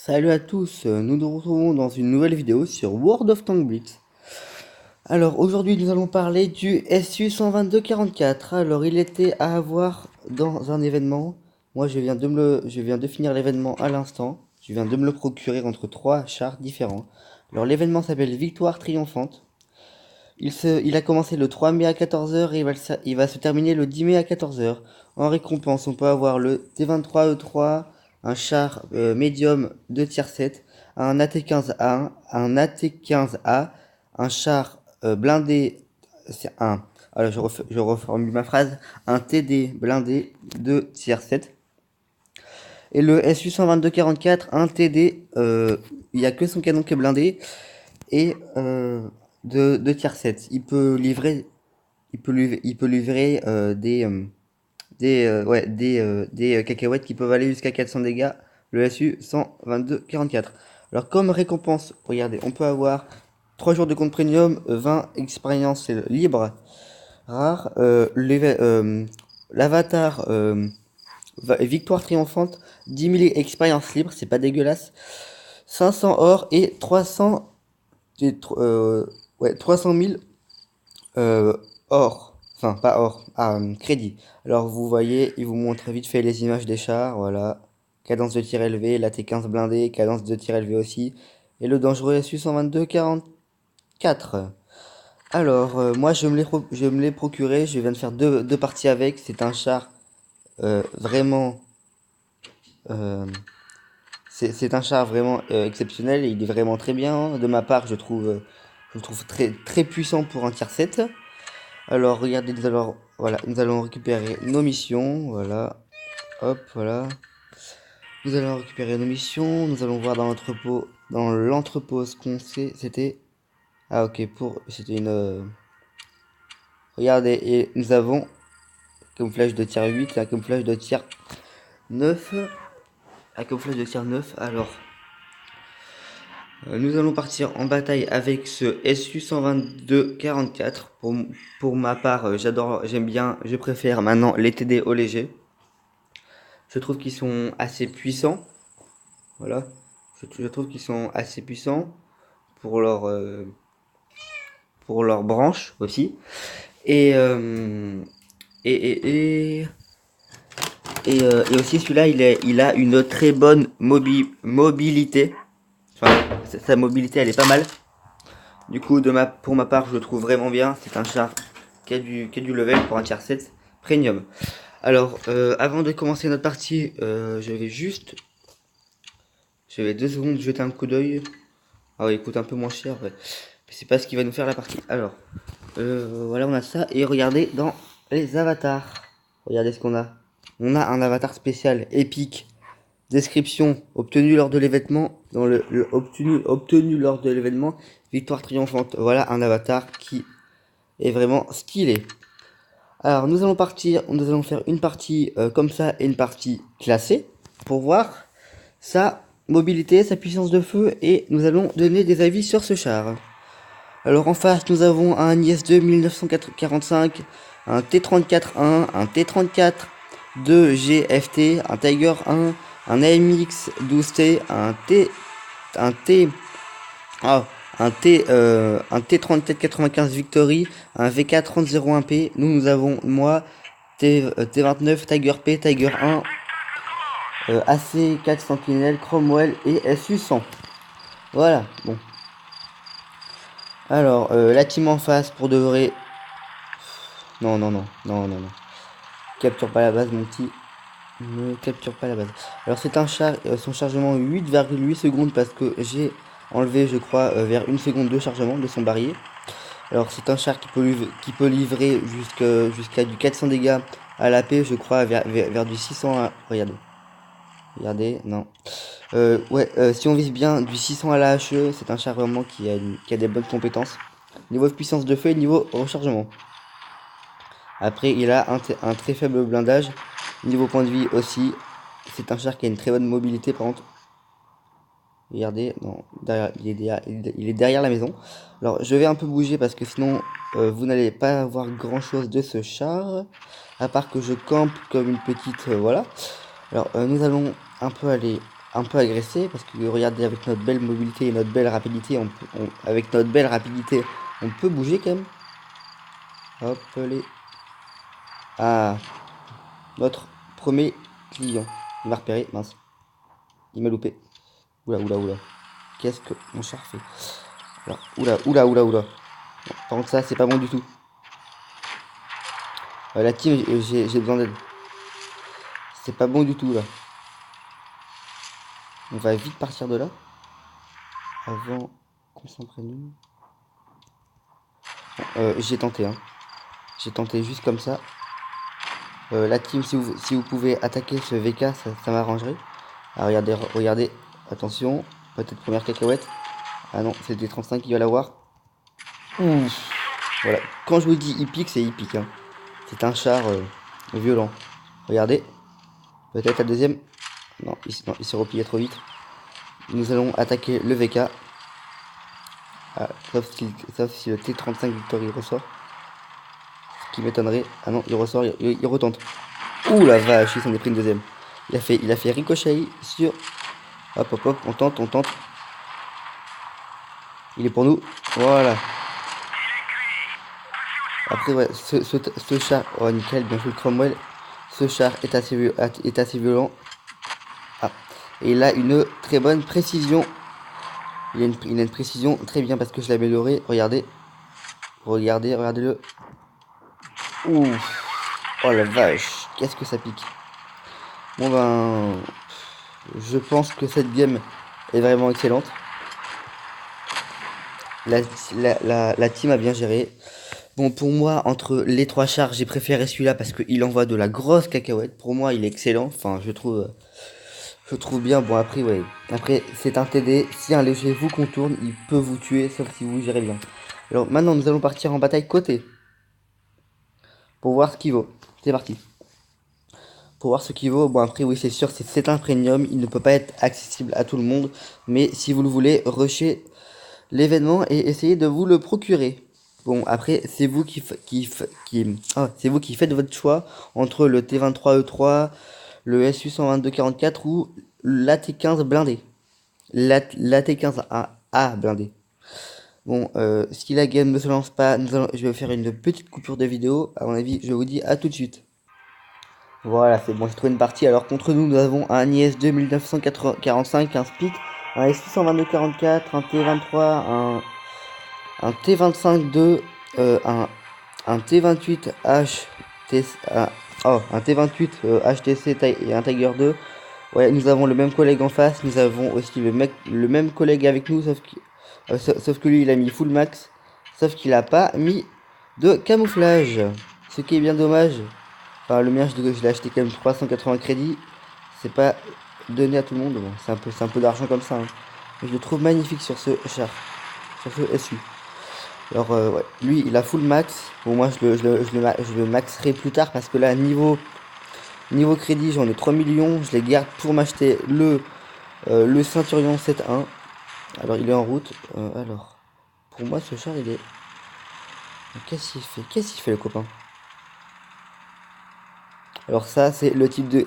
Salut à tous, nous nous retrouvons dans une nouvelle vidéo sur World of Tanks Blitz. Alors aujourd'hui nous allons parler du SU 122-44. Alors il était à avoir dans un événement. Moi je viens de finir l'événement à l'instant. Je viens de me le procurer entre trois chars différents. Alors l'événement s'appelle Victoire Triomphante. Il a commencé le 3 mai à 14 h et il va se terminer le 10 mai à 14 h. En récompense, on peut avoir le T23E3, un char médium de tier 7, un AT15A, un AT15A, un char blindé, c'est un, alors je reformule ma phrase, un TD blindé de tier 7. Et le SU 122-44, un TD, il n'y a que son canon qui est blindé, et de tier 7. Il peut livrer des cacahuètes qui peuvent aller jusqu'à 400 dégâts, le SU 122-44. Alors comme récompense, regardez, on peut avoir 3 jours de compte premium, 20 expériences libres, rares, l'avatar victoire triomphante, 10 000 expériences libres, c'est pas dégueulasse, 500 or et 300, ouais, 300 000 or, enfin pas or, crédit. Alors vous voyez, il vous montre vite fait les images des chars, voilà. Cadence de tir élevé, la T15 blindée, cadence de tir élevé aussi. Et le dangereux SU 122-44. Alors, moi je me l'ai procuré, je viens de faire deux parties avec. C'est un char vraiment... euh, c'est un char vraiment exceptionnel et il est vraiment très bien, hein. De ma part, je le trouve très puissant pour un tier 7. Alors, regardez, nous allons récupérer nos missions, voilà, hop, voilà. Nous allons récupérer nos missions, nous allons voir dans l'entrepôt ce qu'on sait, c'était, ok, c'était regardez, et nous avons camouflage de tir 8, un camouflage de tir 9, un camouflage de tir 9, alors, nous allons partir en bataille avec ce SU 122-44, pour ma part, j'aime bien, je préfère maintenant les TD au léger. Je trouve qu'ils sont assez puissants. Voilà. Je trouve qu'ils sont assez puissants pour pour leur branche aussi. Et, et, et, et, et aussi celui-là, il a une très bonne mobilité. Enfin, sa mobilité, elle est pas mal. Du coup, pour ma part, je le trouve vraiment bien. C'est un char qui a du level pour un tier 7 premium. Alors, avant de commencer notre partie, je vais 2 secondes jeter un coup d'œil. Ah ouais, il coûte un peu moins cher, ouais. C'est pas ce qui va nous faire la partie. Alors, voilà, on a ça. Et regardez dans les avatars. Regardez ce qu'on a. On a un avatar spécial épique. Description obtenue lors de l'événement. Dans obtenu lors de l'événement. Victoire triomphante. Voilà un avatar qui est vraiment stylé. Alors, nous allons faire une partie comme ça et une partie classée pour voir sa mobilité, sa puissance de feu et nous allons donner des avis sur ce char. Alors en face, nous avons un IS-2 1945, un T-34-1, un T-34-2 GFT, un Tiger 1, un AMX 12T, un T, ah, un T-34-95 Victory, un VK-3001P. Nous avons, moi, T-29, Tiger P, Tiger 1, AC4 Sentinelle, Cromwell et SU-100. Voilà, bon. Alors, la team en face, pour de vrai... Non, non, non, non, non, non. Capture pas la base, mon petit. Ne capture pas la base. Alors, c'est un char, son chargement 8,8 secondes parce que j'ai enlevé, je crois, vers 1 seconde de chargement de son barillet. Alors, c'est un char qui peut livrer jusqu'à du 400 dégâts à la paix, je crois, vers du 600 à... Regardez. Regardez, non. Ouais, si on vise bien du 600 à la HE, c'est un char vraiment qui a des bonnes compétences. Niveau puissance de feu et niveau rechargement. Après, il a un très faible blindage. Niveau point de vie aussi. C'est un char qui a une très bonne mobilité par contre. Regardez, non, il est derrière la maison. Alors, je vais un peu bouger parce que sinon, vous n'allez pas voir grand chose de ce char. À part que je campe comme une petite... voilà. Alors, nous allons un peu aller un peu agressé parce que regardez, avec notre belle mobilité et notre belle rapidité, avec notre belle rapidité, on peut bouger quand même. Hop les. Ah, notre premier client. Il m'a repéré, mince. Il m'a loupé. Oula, oula, oula. Qu'est-ce que mon char fait? Alors, oula, oula, oula, oula. Bon, par contre, ça, c'est pas bon du tout. La team, j'ai besoin d'aide. C'est pas bon du tout, là. On va vite partir de là. Avant qu'on s'en prenne une. J'ai tenté, hein. J'ai tenté juste comme ça. La team, si vous pouvez attaquer ce VK, ça m'arrangerait. Ah, regardez, regardez. Attention. Peut-être première cacahuète. Ah non, c'est des 35 qui va l'avoir. Ouf. Voilà. Quand je vous dis hippique, c'est hippique. Hein. C'est un char violent. Regardez. Peut-être la deuxième. Non, il s'est replié trop vite. Nous allons attaquer le VK. Ah, sauf si le T35 Victory ressort. Ce qui m'étonnerait. Ah non, il ressort, il retente. Ouh la vache, il s'en est pris une deuxième. Il a fait ricochet sur. Hop hop hop, on tente, on tente. Il est pour nous. Voilà. Après ouais, ce char. Oh nickel, bien joué Cromwell. Ce char est assez violent. Ah. Et il a une très bonne précision. Il a une précision très bien parce que je l'ai amélioré. Regardez. Regardez, regardez-le. Ouf. Oh la vache. Qu'est-ce que ça pique. Bon ben. Je pense que cette game est vraiment excellente. La team a bien géré. Bon, pour moi, entre les trois chars, j'ai préféré celui-là parce qu'il envoie de la grosse cacahuète. Pour moi, il est excellent. Enfin, je trouve bien. Bon, après, ouais. Après, c'est un TD. Si un léger vous contourne, il peut vous tuer, sauf si vous gérez bien. Alors, maintenant, nous allons partir en bataille côté. Pour voir ce qu'il vaut. C'est parti. Pour voir ce qu'il vaut. Bon, après, oui, c'est sûr, c'est un premium. Il ne peut pas être accessible à tout le monde. Mais si vous le voulez, rushez l'événement et essayez de vous le procurer. Bon, après, c'est vous c'est vous qui faites votre choix entre le T23E3, le SU 12244 ou la T15 blindé. La T15A blindé. Bon, si la game ne se lance pas, je vais faire une petite coupure de vidéo. À mon avis, je vous dis à tout de suite. Voilà, c'est bon, j'ai trouvé une partie. Alors, contre nous, nous avons un IS 2945, un Spit, un SU 12244, un T23, un T25-2, un T28 un T28 HTC et un Tiger 2. Ouais, nous avons le même collègue en face, nous avons aussi le même collègue avec nous, sauf que lui il a mis full max, sauf qu'il a pas mis de camouflage, ce qui est bien dommage. Enfin, le mien, je l'ai acheté quand même 380 crédits, c'est pas donné à tout le monde, bon, c'est un peu d'argent comme ça. Hein. Mais je le trouve magnifique sur ce char, sur ce SU. Alors, ouais, lui, il a full max. Bon, moi, je le maxerai plus tard parce que là, niveau crédit, j'en ai 3 millions. Je les garde pour m'acheter le Centurion 7.1. Alors, il est en route. Alors, pour moi, ce char, il est. Qu'est-ce qu'il fait? Qu'est-ce qu'il fait, le copain? Alors, ça, c'est le type de.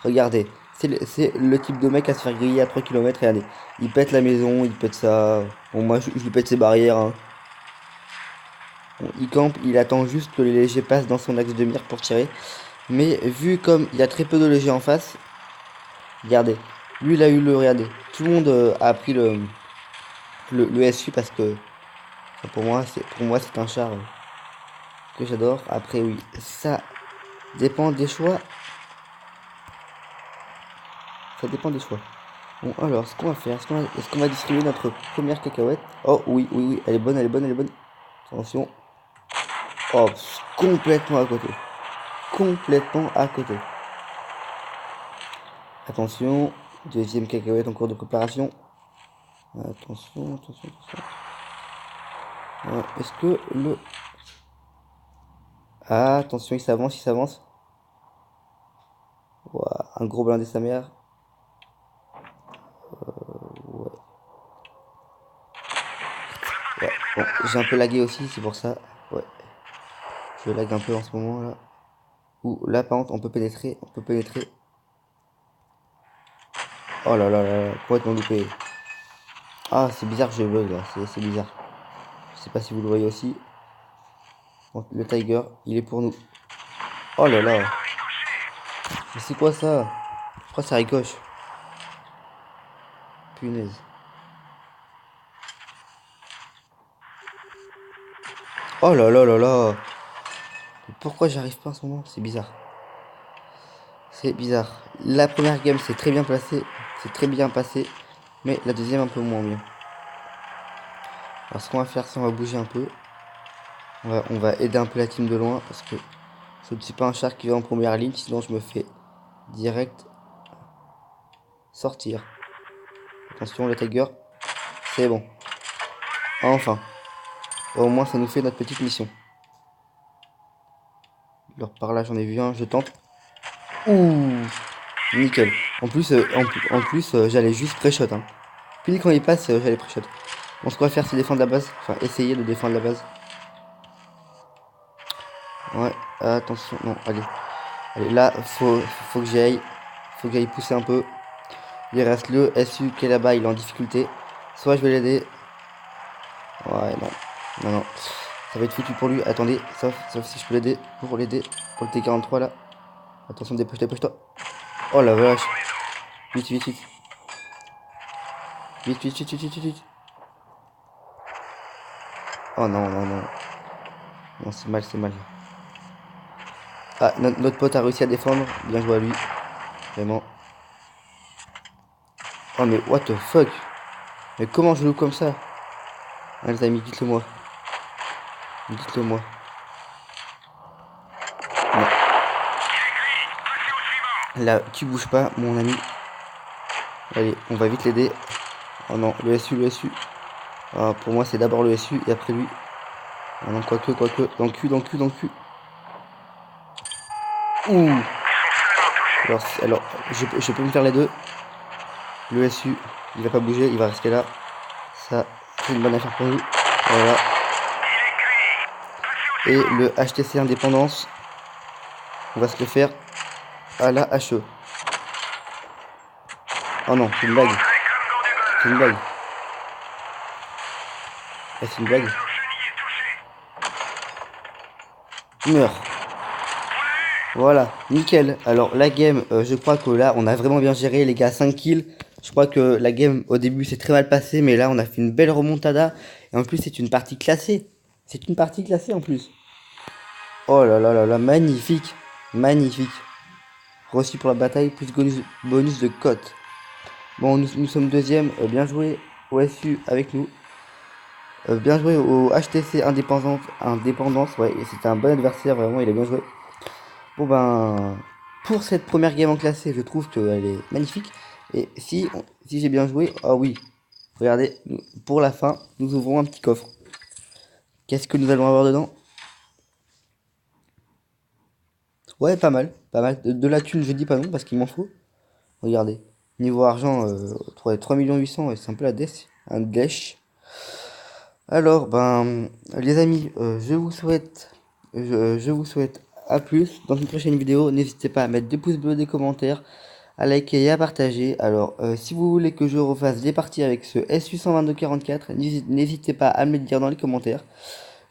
Regardez, c'est le type de mec à se faire griller à 3 km. Regardez, il pète la maison, il pète ça. Bon, moi, je lui pète ses barrières. Hein. Bon, il campe, il attend juste que les légers passent dans son axe de mire pour tirer. Mais vu comme il y a très peu de légers en face, regardez, lui il a eu regardez, tout le monde a pris le SU parce que pour moi c'est un char que j'adore. Après oui, ça dépend des choix, ça dépend des choix. Bon alors ce qu'on va faire, est-ce qu'on va distribuer notre première cacahuète? Oh oui, oui, oui, elle est bonne, elle est bonne, elle est bonne. Attention. Oh, complètement à côté. Complètement à côté. Attention, deuxième cacahuète en cours de préparation. Attention, attention, attention. Est-ce que le... Ah, attention, il s'avance, il s'avance. Ouah, un gros blindé sa mère. Ouais. Ouais. Bon, j'ai un peu lagué aussi, c'est pour ça. Ouais. Je lag un peu en ce moment là. Ouh, là par contre, on peut pénétrer, on peut pénétrer. Oh là là là, complètement loupé. Ah, c'est bizarre, je bug là, c'est bizarre. Je sais pas si vous le voyez aussi. Bon, le Tiger, il est pour nous. Oh là là. Mais c'est quoi ça? Je crois que ça ricoche. Punaise. Oh là là là là. Mais pourquoi j'arrive pas en ce moment? C'est bizarre. C'est bizarre. La première game c'est très bien placé. C'est très bien passé. Mais la deuxième un peu moins bien. Alors ce qu'on va faire, c'est on va bouger un peu. On va aider un peu la team de loin. Parce que je ne suis pas un char qui va en première ligne. Sinon je me fais direct sortir. Attention le Tiger. C'est bon. Enfin. Au moins ça nous fait notre petite mission. Alors par là j'en ai vu un. Je tente. Ouh. Nickel. En plus, j'allais juste pré-shot. Hein. Puis quand il passe, j'allais pré-shot. Bon, ce qu'on va faire, c'est défendre la base. Enfin, essayer de défendre la base. Ouais, attention. Non, allez. Allez, là, faut que j'y aille. Faut que j'aille pousser un peu. Il reste le SU qui est là-bas, il est en difficulté. Soit je vais l'aider. Ouais, non. Non, non. Ça va être foutu pour lui. Attendez, sauf si je peux l'aider. Pour l'aider. Pour le T43 là. Attention, dépêche-toi. Oh la vache. Vite, vite, vite. Vite, vite, vite, vite, vite, vite. Oh non, non, non. Non, c'est mal, c'est mal. Ah, notre pote a réussi à défendre. Bien joué à lui. Vraiment. Oh, mais what the fuck? Mais comment je loue comme ça? Ah, les amis, dites-le moi. Dites-le moi. Non. Là, tu bouges pas, mon ami. Allez, on va vite l'aider. Oh non, le SU, le SU. Ah, pour moi, c'est d'abord le SU et après lui. Ah non, quoique. Dans le cul, dans le cul, dans le cul. Ouh. Alors je peux me faire les deux. Le SU, il va pas bouger, il va rester là. Ça, c'est une bonne affaire pour nous. Voilà. Et le HTC Indépendance, on va se le faire à la HE. Oh non, c'est une blague. C'est une blague. Ah, c'est une blague. Meurs. Voilà, nickel. Alors la game, je crois que là, on a vraiment bien géré les gars, 5 kills. Je crois que la game, au début, c'est très mal passé, mais là, on a fait une belle remontada. Et en plus, c'est une partie classée. C'est une partie classée en plus. Oh là là là là, magnifique. Magnifique. Reçu pour la bataille, plus bonus de cote. Bon, nous sommes deuxième. Bien joué au SU avec nous. Bien joué au HTC Indépendance. Ouais, c'était un bon adversaire, vraiment, il a bien joué. Bon ben, pour cette première game en classée, je trouve qu'elle est magnifique. Et si j'ai bien joué, ah oui, regardez, pour la fin, nous ouvrons un petit coffre. Qu'est-ce que nous allons avoir dedans? Ouais, pas mal, pas mal. De la thune, je dis pas non, parce qu'il m'en faut. Regardez, niveau argent, 3 800 000, c'est un peu la dèche, un dèche. Alors, ben, les amis, je vous souhaite à plus dans une prochaine vidéo. N'hésitez pas à mettre des pouces bleus, des commentaires, à liker et à partager. Alors, si vous voulez que je refasse des parties avec ce SU12244, n'hésitez pas à me le dire dans les commentaires.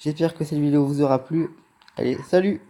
J'espère que cette vidéo vous aura plu. Allez, salut!